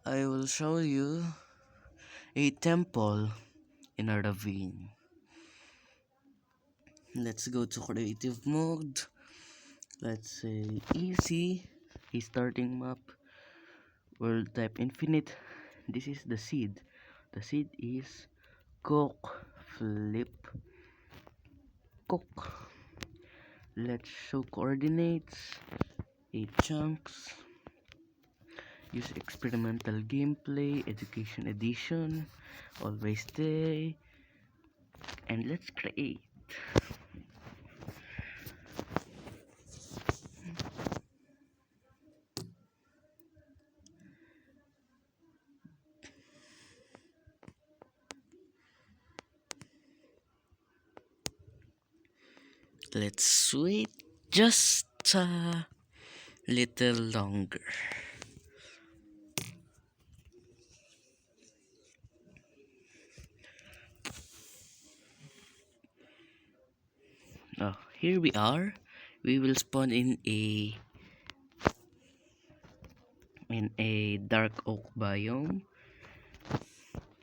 I will show you a temple in a ravine. Let's go to creative mode. Let's say easy. A starting map. World type infinite. This is the seed. The seed is cook, flip, cook. Let's show coordinates. 8 chunks. Use experimental gameplay, education edition. Always stay. And let's create. Let's wait just a little longer. Oh, here we are. We will spawn in a dark oak biome,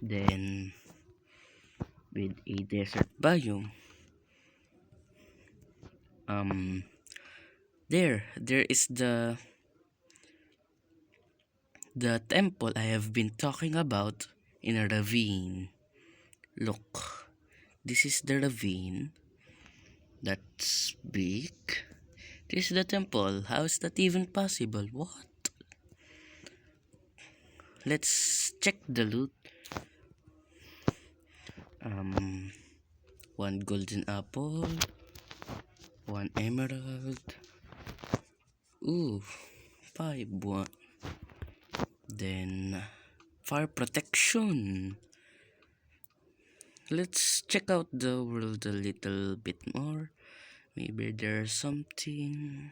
then with a desert biome. There is the temple I have been talking about in a ravine. Look, this is the ravine. That's big. This is the temple. How is that even possible? What? Let's check the loot. Um, one golden apple, one emerald. Ooh, five one. Then fire protection. Let's check out the world a little bit more. Maybe there's something.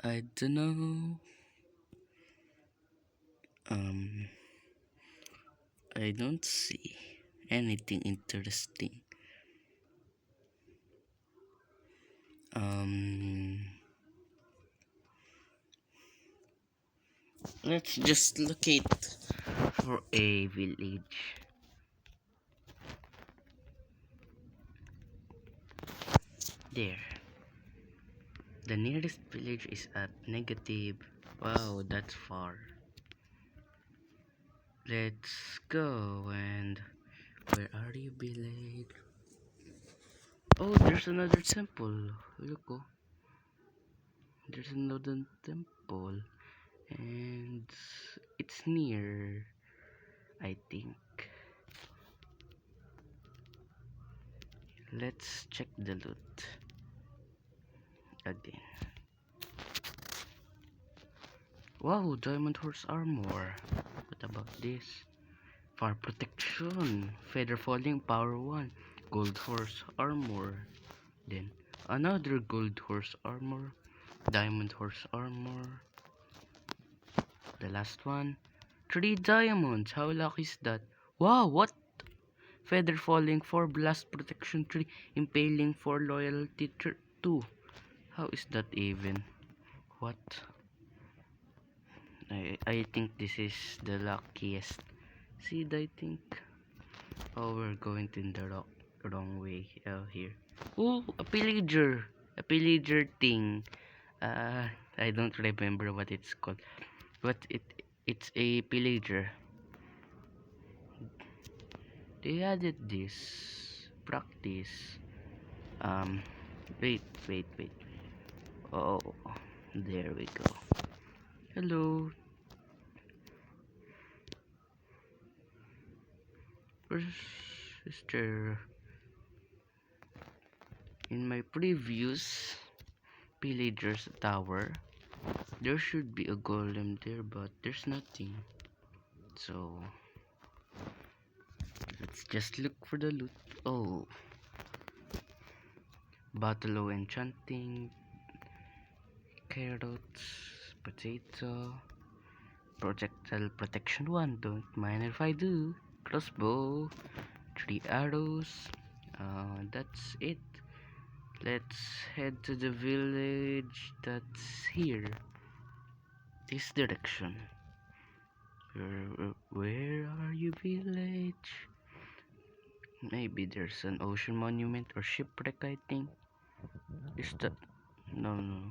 I don't know. Um, I don't see anything interesting. Um, let's just locate for a village. There. The nearest village is at negative. Wow, that's far. Let's go. And where are you, village? Oh, there's another temple. Look, oh. There's another temple. And it's near, I think. Let's check the loot again. Wow, diamond horse armor. What about this? Fire protection, feather falling, power 1, gold horse armor. Then another gold horse armor, diamond horse armor. The last one, 3 diamonds. How lucky is that? Wow, what? Feather falling, 4 blast protection, 3 impaling, 4 loyalty, 2. How is that even? What? I think this is the luckiest seed, I think. Oh, we're going in the wrong way here. Oh, a pillager. A pillager thing. I don't remember what it's called. But it's a pillager. They added this. Practice. Um, wait. Oh, there we go. Hello. Where's Sister? In my previous pillager's tower, there should be a golem there, but there's nothing. So let's just look for the loot. Oh, battle enchanting, carrots, potato, projectile protection 1. Don't mind if I do. Crossbow, 3 arrows. That's it. Let's head to the village that's here. This direction. Where are you, village? Maybe there's an ocean monument or shipwreck, I think. Is that... No, no.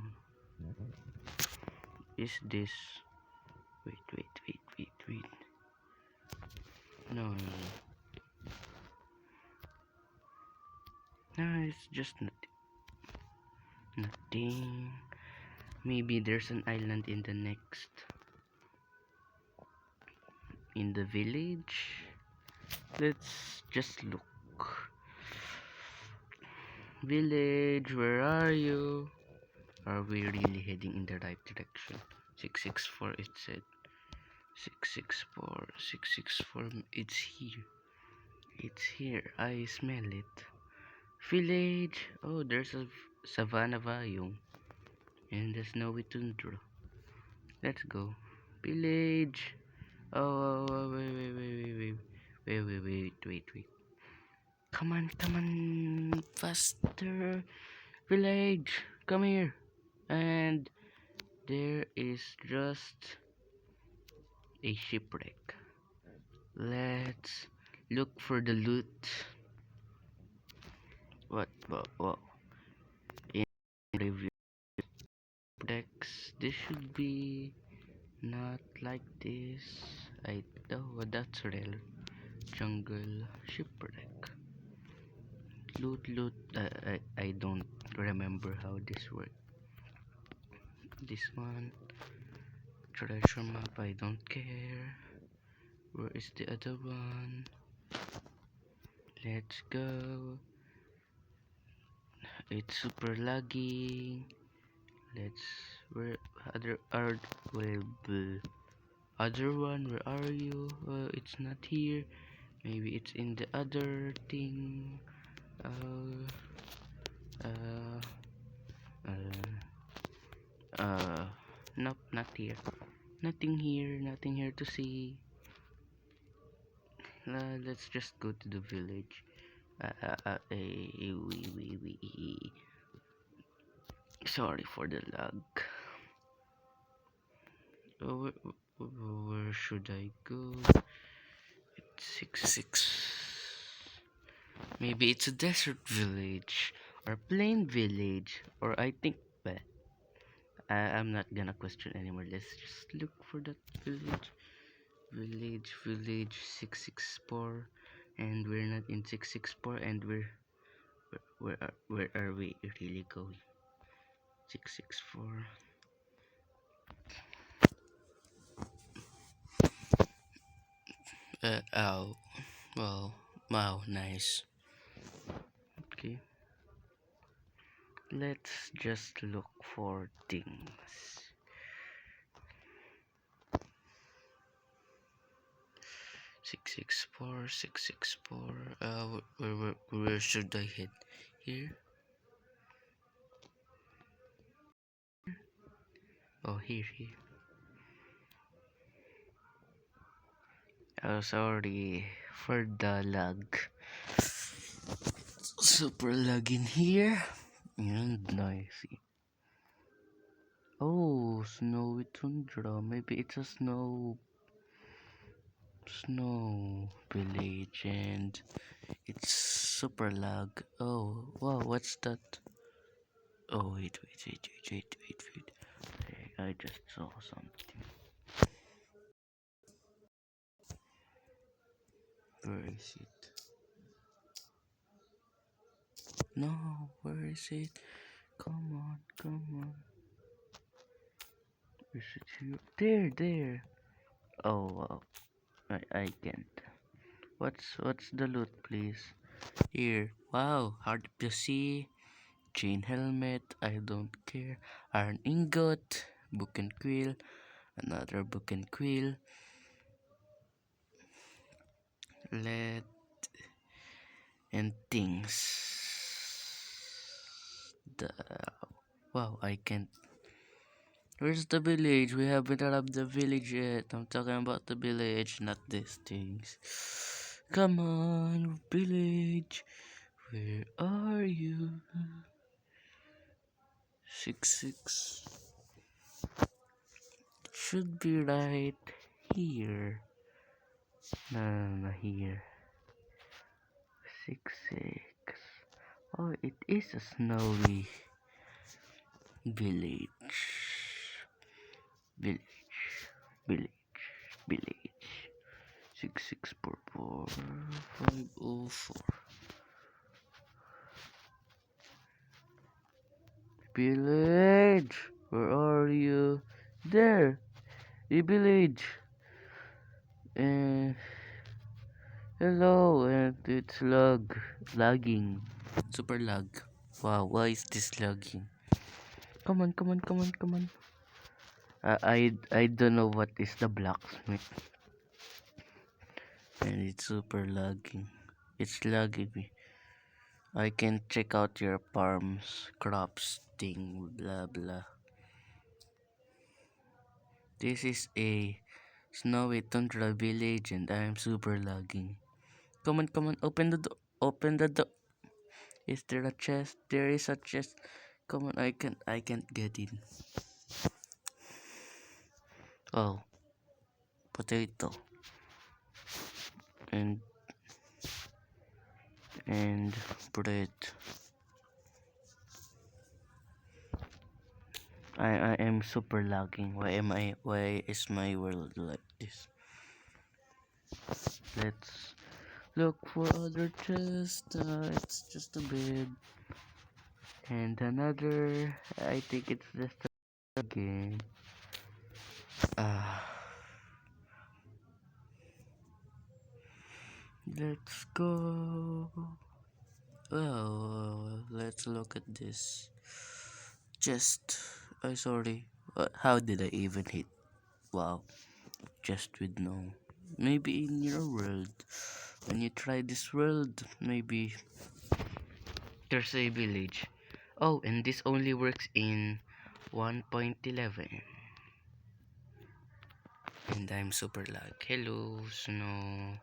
Is this... Wait. No, no, no. No, it's just nothing. Maybe there's an island in the next... In the village? Let's just look. Village, where are you? Are we really heading in the right direction? 664, it said. 664, it's here. It's here, I smell it. Village, oh, there's a Savannah biome. And the snowy tundra. Let's go. Village. Oh, wait. Come on, faster. Village, come here. And there is just a shipwreck. Let's look for the loot. What? In review decks, this should be not like this. Oh, that's rare. Jungle shipwreck. Loot. I don't remember how this works. This one. Treasure map, I don't care. Where is the other one? Let's go. It's super laggy. Where other one, where are you? It's not here. Maybe it's in the other thing. Uh, uh, uh, nope, not here. Nothing here to see. Let's just go to the village. Sorry for the lag. Where should I go? It's 6. Maybe it's a desert village or plain village, or I think, but I'm not gonna question anymore. Let's just look for that village. Village 664, and we're not in 664, and where are we really going? 664. Oh, well, wow, nice. Okay, let's just look for things. 664. Where should I head? Here? Oh, here. Oh, sorry for the lag. Super lag in here. And noisy. Oh, snowy tundra. Maybe it's a snow village, and it's super lag. Oh, wow, what's that? Oh, wait. I just saw something. Where is it? No, where is it? Come on. Is it here? There. Oh, wow. I can't. What's the loot, please? Here. Wow, hard to see. Chain helmet, I don't care. Iron ingot, book and quill, another book and quill. And things. Wow, I can't. Where's the village? We haven't arrived the village yet. I'm talking about the village, not these things. Come on, village. Where are you? 6. Should be right here. No, here. 6, 6. Oh, it is a snowy village. Village. Village. Village. 6644 504. Village, where are you? There, the village. And hello, and it's lagging, super lag. Wow, why is this lagging? Come on, come on, come on, come on. I don't know what is the blacksmith, and it's super lagging. It's lagging me. I can check out your farms, crops, thing, blah blah. This is a snowy tundra village, and I am super lagging. Come on, open the door. Open the door. Is there a chest? There is a chest. Come on, I can't get in. Oh, potato. And bread. I am super lagging. Why is my world like this? Let's look for other chests. It's just a bed. And another. I think it's just a game. Let's go. Well, let's look at this. Just, sorry. How did I even hit? Wow, just with no. Maybe in your world, when you try this world, maybe there's a village. Oh, and this only works in 1.11. And I'm super lag. Hello, snow.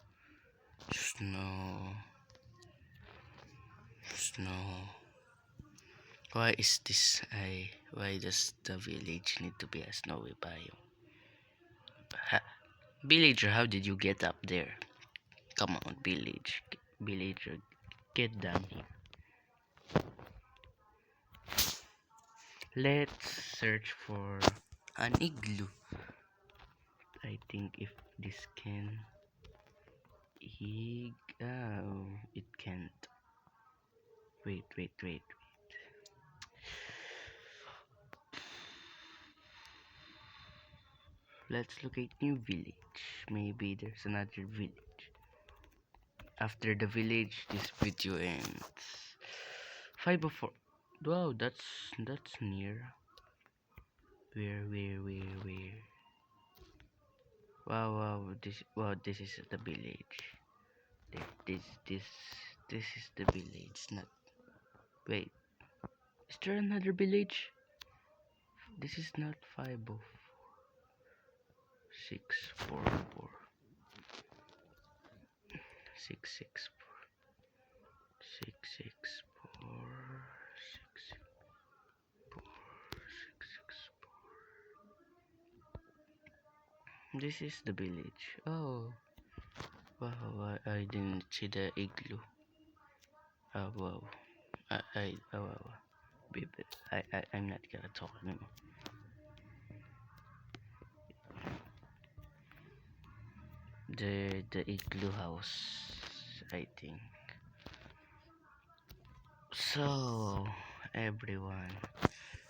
Snow. Snow. Why is this? Why does the village need to be a snowy biome? Villager, how did you get up there? Come on, villager, get down here. Let's search for an igloo. I think if this can, oh, it can't. Wait. Let's locate new village. Maybe there's another village. After the village, this video ends. 504. Wow, that's near. Where? Wow, this is the village. This is the village. Not. Wait. Is there another village? This is not 504. 644. 664. 664. 664. This is the village. Oh. Wow, I didn't see the igloo. Oh, wow. Wow. I'm not gonna talk anymore. The igloo house, I think. So, everyone,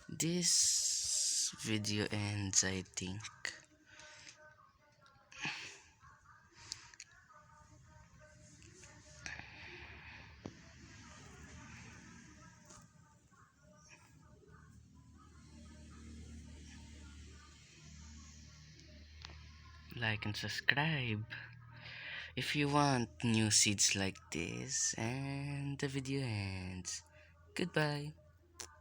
this video ends, I think. Like and subscribe if you want new seeds like this, and the video ends. Goodbye.